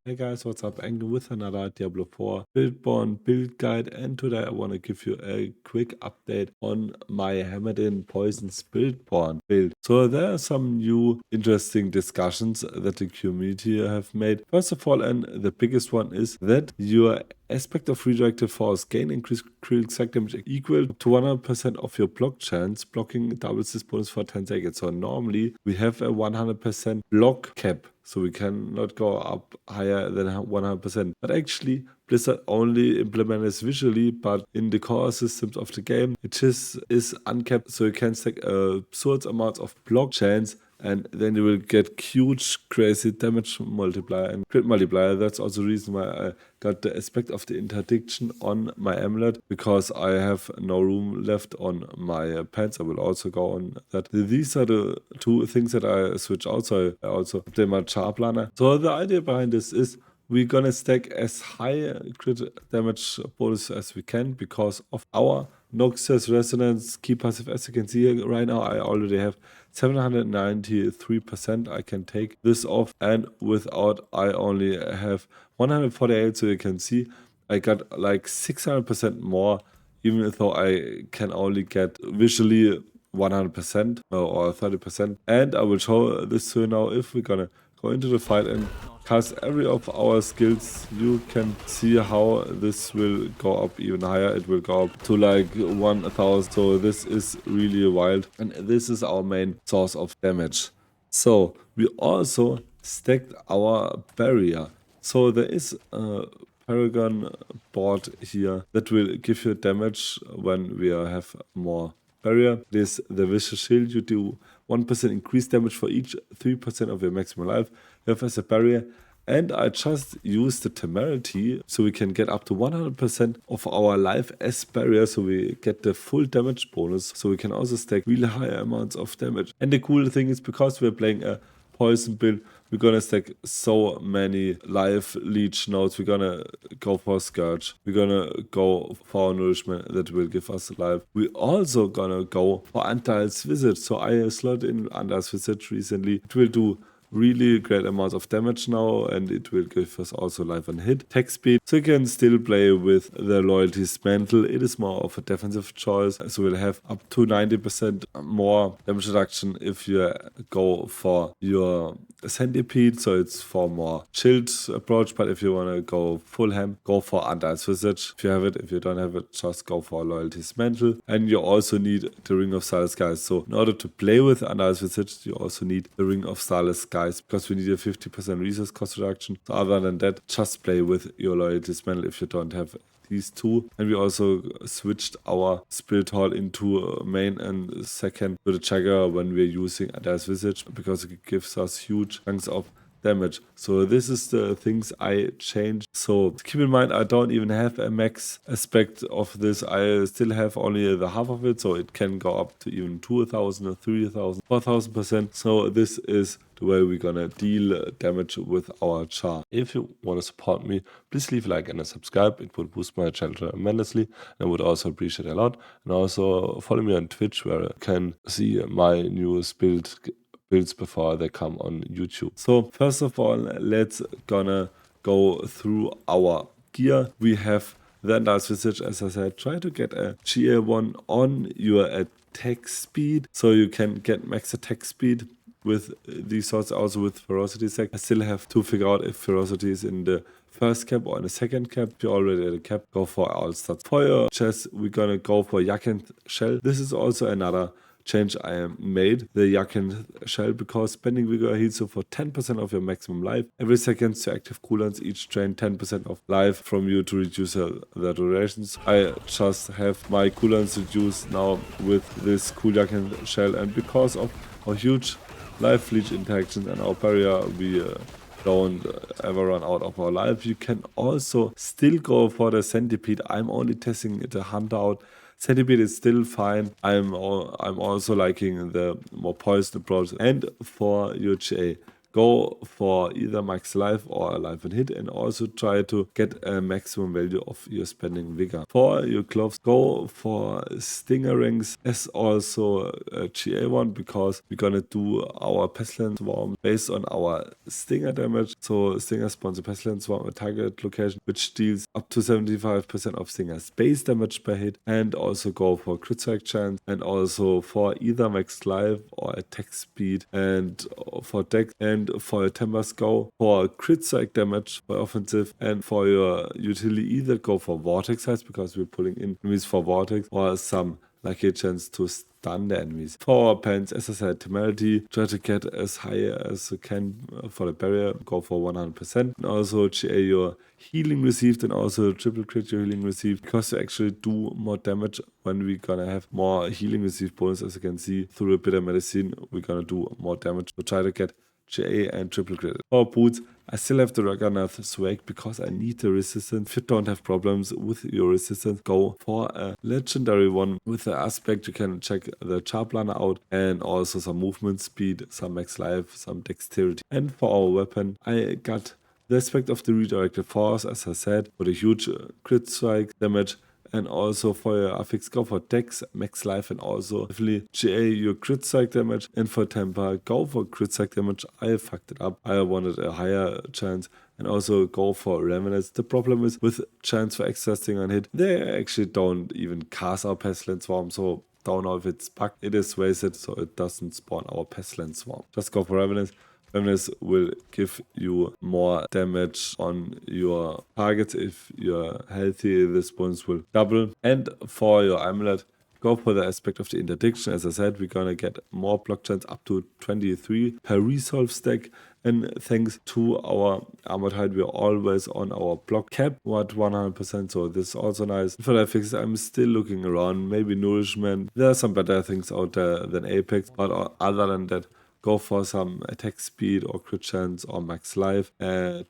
Hey guys, what's up? Angry with another Diablo 4 Spiritborn build guide, and today I want to give you a quick update on my Hammerdin Poison Spiritborn build. So there are some new interesting discussions that the community have made. First of all, and the biggest one is that your aspect of redirected force gain increased critical exact damage equal to 100% of your block chance. Blocking doubles this bonus for 10 seconds. So normally we have a 100% block cap. So we cannot go up higher than 100%. But actually, Blizzard only implemented this visually, but in the core systems of the game, it just is uncapped. So you can stack absurd amounts of block chance, and then you will get huge, crazy damage multiplier and crit multiplier. That's also the reason why I got the aspect of the interdiction on my amulet, because I have no room left on my pants. I will also go on that. These are the two things that I switch out. So I also update my char planner. So the idea behind this is we're gonna stack as high crit damage bonus as we can because of our noxious resonance key passive. As you can see here, right now I already have 793%. I can take this off, and without I only have 148. So you can see I got like 600% more, even though I can only get visually 100% or 30%. And I will show this to you now. If we're gonna go into the fight and cast every of our skills, you can see how this will go up even higher. It will go up to like 1000. So this is really wild, and this is our main source of damage. So we also stacked our barrier. So there is a Paragon board here that will give you damage when we have more barrier. This the vicious shield. You do 1% increased damage for each 3% of your maximum life you have as a barrier. And I just used the temerity so we can get up to 100% of our life as barrier, so we get the full damage bonus. So we can also stack really high amounts of damage. And the cool thing is, because we're playing a poison build, we're gonna stack so many life leech nodes. We're gonna go for Scourge. We're gonna go for nourishment that will give us life. We're also gonna go for Antil's Visit. So I slotted in Antil's Visit recently. It will do really great amounts of damage now, and it will give us also life and hit tech speed, so you can still play with the loyalty's mantle. It is more of a defensive choice, so we'll have up to 90% more damage reduction if you go for your centipede, so it's for more chilled approach. But if you want to go full ham, go for Antil's Visage if you have it. If you don't have it, just go for loyalty's mantle. And you also need the Ring of Starless Skies. So in order to play with Antil's Visage, you also need the Ring of Starless Skies, because we need a 50% resource cost reduction. So other than that, just play with your loyalty's mantle if you don't have these two. And we also switched our Spirit Hall into main and second with a Jagger when we're using Antil's Visage, because it gives us huge chunks of damage. So this is the things I changed. So keep in mind, I don't even have a max aspect of this. I still have only the half of it, so it can go up to even 2000 or 3000, 4000%. So this is the way we're gonna deal damage with our char. If you want to support me, please leave a like and a subscribe. It would boost my channel tremendously, and I would also appreciate it a lot. And also follow me on Twitch, where you can see my newest builds before they come on YouTube. So first of all, let's gonna go through our gear. We have the Antil's Visage, as I said. Try to get a GA1 on your attack speed, so you can get max attack speed with these sorts, also with ferocity sec. I still have to figure out if ferocity is in the first cap or in the second cap. If you're already at a cap, go for all stats. For your chest, we're gonna go for Jackened Shell. This is also another change I made, the Jackened Shell, because spending vigor heals you for 10% of your maximum life. Every second to active cooldowns each drain 10% of life from you to reduce the durations. I just have my cooldowns reduced now with this cool Jackened Shell, and because of our huge life leech interactions and our barrier, we don't ever run out of our life. You can also still go for the centipede. I'm only testing the hunter out. Centipede is still fine. I'm also liking the more poison approach. And for your GA, go for either max life or life and hit, and also try to get a maximum value of your spending vigor. For your gloves, go for stinger rings as also a GA one, because we're gonna do our pestilence swarm based on our stinger damage. So stinger spawns a pestilence swarm at target location, which deals up to 75% of stinger's base damage per hit, and also go for crit strike chance, and also for either max life or attack speed, and for dex, and for your tempers go for crit strike damage for offensive, and for your utility either go for vortex size, because we're pulling in enemies for vortex, or some lucky chance to stun the enemies. For our pants, as I said, temerity, try to get as high as you can for the barrier, go for 100%. And also GA your healing received, and also triple crit your healing received, because you actually do more damage when we're gonna have more healing received bonus. As you can see, through a bitter medicine, we're gonna do more damage. So try to get GA and triple crit. For boots, I still have the Raganath swag because I need the resistance. If you don't have problems with your resistance, go for a legendary one with the aspect. You can check the Charplaner out, and also some movement speed, some max life, some dexterity. And for our weapon, I got the aspect of the redirected force, as I said, for the huge crit strike damage. And also for your affix, go for dex, max life, and also definitely GA your crit strike damage. And for temper, go for crit strike damage. I fucked it up. I wanted a higher chance. And also go for Revenants. The problem is with chance for extra sting on hit, they actually don't even cast our pestilence swarm, so don't know if it's bugged. It is wasted, so it doesn't spawn our pestilence swarm. Just go for Revenants. Revenants will give you more damage on your targets. If you're healthy, this bonus will double. And for your amulet, go for the aspect of the interdiction. As I said, we're gonna get more block chance up to 23 per resolve stack. And thanks to our armored hide, we're always on our block cap at 100%, so this is also nice. For the fixes, I'm still looking around, maybe nourishment. There are some better things out there than Apex, but other than that, go for some attack speed or crit chance or max life,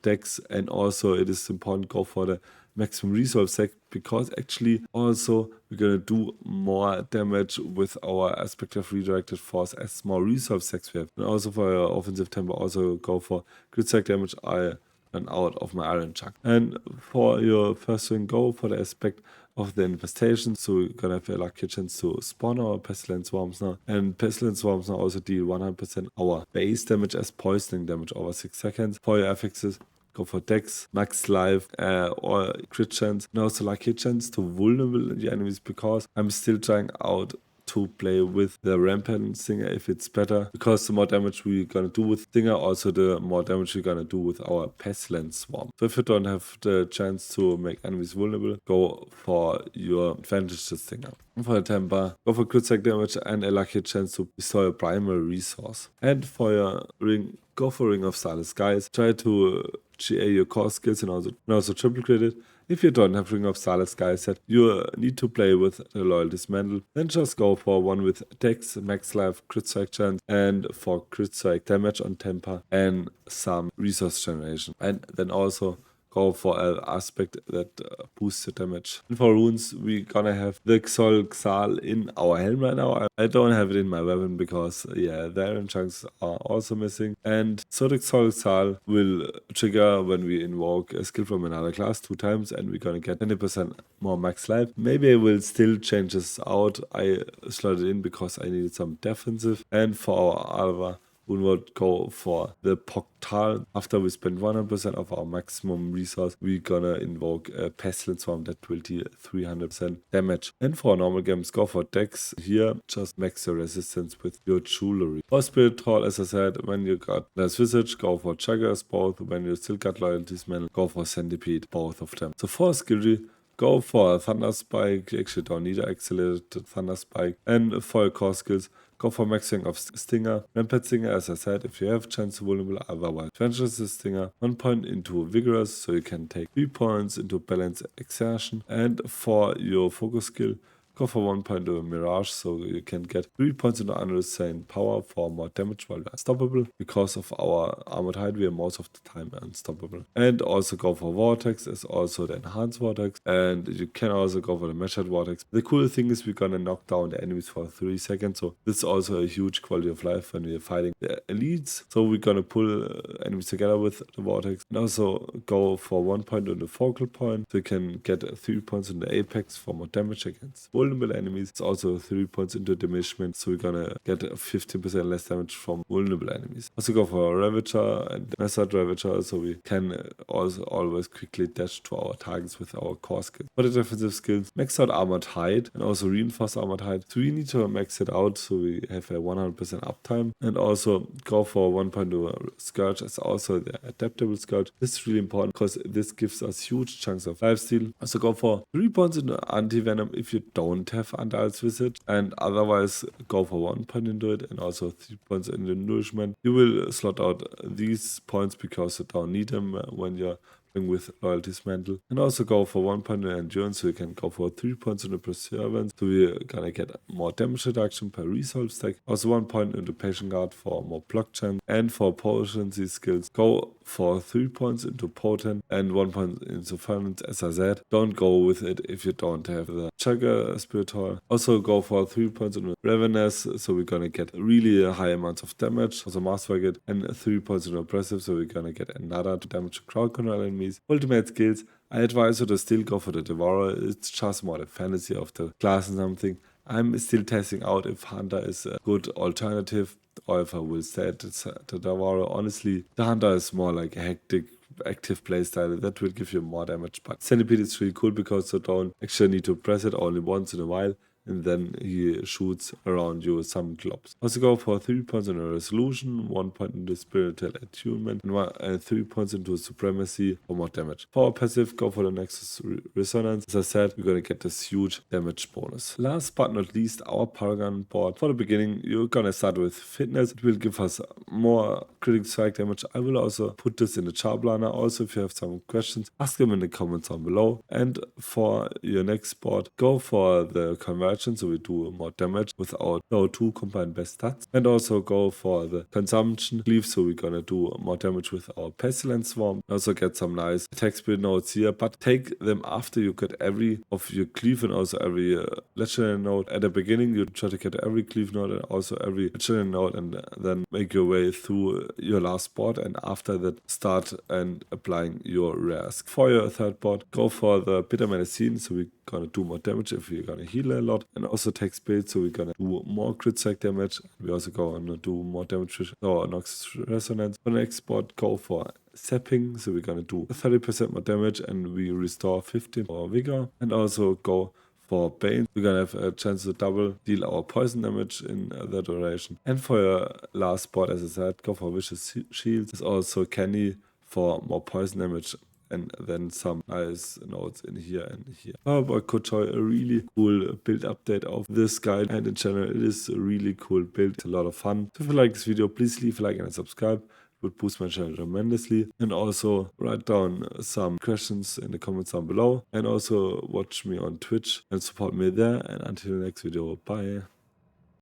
dex, and also it is important, go for the maximum resolve stack, because actually also we're gonna do more damage with our aspect of redirected force as more resolve stacks we have. And also for your offensive tempo, also go for crit strike damage. I ran out of my iron chunk. And for your first swing, go for the aspect of the infestation, so we're gonna have a lucky chance to spawn our pestilence swarms now. And pestilence swarms now also deal 100% our base damage as poisoning damage over 6 seconds. For your affixes, go for dex, max life, or crit chance, and also lucky chance to vulnerable the enemies, because I'm still trying out to play with the rampant stinger if it's better, because the more damage we're gonna do with stinger, also the more damage we're gonna do with our pestilence swarm. So if you don't have the chance to make enemies vulnerable, go for your advantage stinger. And for the temper, go for crit strike damage and a lucky chance to destroy a primary resource. And for your ring, go for Ring of Starless Skies. Try to GA your core skills and also triple crit it. If you don't have Ring of Starless Skies set, you need to play with the Loyal Dismantle, then just go for one with Dex, Max Life, Crit Strike Chance, and for Crit Strike damage on temper and some resource generation. And then also go for an aspect that boosts the damage. And for runes, we're gonna have the Xol in our helm right now. I don't have it in my weapon because, yeah, the iron chunks are also missing. And so the Xol will trigger when we invoke a skill from another class 2 times, and we're gonna get 20% more max life. Maybe I will still change this out. I slotted in because I needed some defensive. And for our other Runeword, go for the Portal. After we spend 100% of our maximum resource, we're gonna invoke a pestilence swarm that will deal 300% damage. And for normal games, go for Dex. Here, just max your resistance with your jewelry. For Spiritual, as I said, when you got less visage, go for Chuggers, both. When you still got loyalties, man, go for Centipede, both of them. So for skilltree, go for a Thunder Spike. You actually don't need an accelerated Thunder Spike. And for your core skills, go for maxing of Stinger. Rampant Stinger, as I said, if you have chance to vulnerable, otherwise adventurous Stinger. 1 point into Vigorous, so you can take 3 points into Balance Exertion. And for your focus skill, go for 1 point to a Mirage, so you can get 3 points into unrestrained power for more damage while we're unstoppable. Because of our armored hide, we are most of the time unstoppable. And also go for Vortex, is also the enhanced Vortex, and you can also go for the measured Vortex. The cool thing is we're gonna knock down the enemies for 3 seconds, so this is also a huge quality of life when we're fighting the elites. So we're gonna pull enemies together with the Vortex, and also go for 1 point on the focal point, so you can get 3 points in the apex for more damage against vulnerable enemies. It's also 3 points into diminishment, so we're gonna get 15% less damage from vulnerable enemies. Also go for Ravager and Method Ravager, so we can also always quickly dash to our targets with our core skills. For the defensive skills, max out armored hide and also reinforce armored hide. So we need to max it out so we have a 100% uptime, and also go for 1 point to Scourge as also the adaptable Scourge. This is really important because this gives us huge chunks of lifesteal. Also go for 3 points into anti-venom if you don't have Andal's Visit, and otherwise go for 1 point into it, and also 3 points into nourishment. You will slot out these points because you don't need them when you're with Loyalty's Mantle, and also go for 1 point in Endurance, so you can go for 3 points in the Preservance, so we're gonna get more damage reduction per resolve stack. Also 1 point into Patient Guard for more block chance, and for potency skills, go for 3 points into Potent and 1 point into Ferment. As I said, don't go with it if you don't have the Chugger Spiritor. Also go for 3 points into Ravenous, so we're gonna get really high amounts of damage. Also Master it, and 3 points into Oppressive, so we're gonna get another to damage crowd control enemies. Ultimate skills, I advise you to still go for the Devourer. It's just more the fantasy of the class and something. I'm still testing out if Hunter is a good alternative or if I will set the Devourer. Honestly, the Hunter is more like a hectic active playstyle that will give you more damage, but Centipede is really cool because you don't actually need to press it only once in a while, and then he shoots around you some globs. Also go for 3 points in a resolution, 1 point into spiritual attunement, and 3 points into supremacy for more damage. For our passive, go for the Nexus Resonance. As I said, we're gonna get this huge damage bonus. Last but not least, our Paragon board. For the beginning, you're gonna start with fitness. It will give us more critical strike damage. I will also put this in the char planner. Also, if you have some questions, ask them in the comments down below. And for your next board, go for the conversion, so we do more damage with our O2 combined best stats, and also go for the consumption cleave, so we're gonna do more damage with our pestilence swarm. Also get some nice attack speed nodes here, but take them after you get every of your cleave and also every legendary node. At the beginning, you try to get every cleave node and also every legendary node, and then make your way through your last board, and after that start and applying your rares. For your third board, go for the bitter medicine, so we're gonna do more damage if we're gonna heal a lot, and also take speed, so we're gonna do more crit strike damage. We also gonna do more damage with our noxious resonance. For the next board, go for sapping, so we're gonna do 30% more damage and we restore 15 more vigor, and also go for Bane. We're gonna have a chance to double deal our poison damage in that duration. And for your last board, as I said, go for Vicious Shields. There's also Canny for more poison damage, and then some nice nodes in here and here. I could show a really cool build update of this guide, and in general it is a really cool build. It's a lot of fun. So if you like this video, please leave a like and subscribe. It would boost my channel tremendously. And also write down some questions in the comments down below, and also watch me on Twitch and support me there. And until the next video, bye.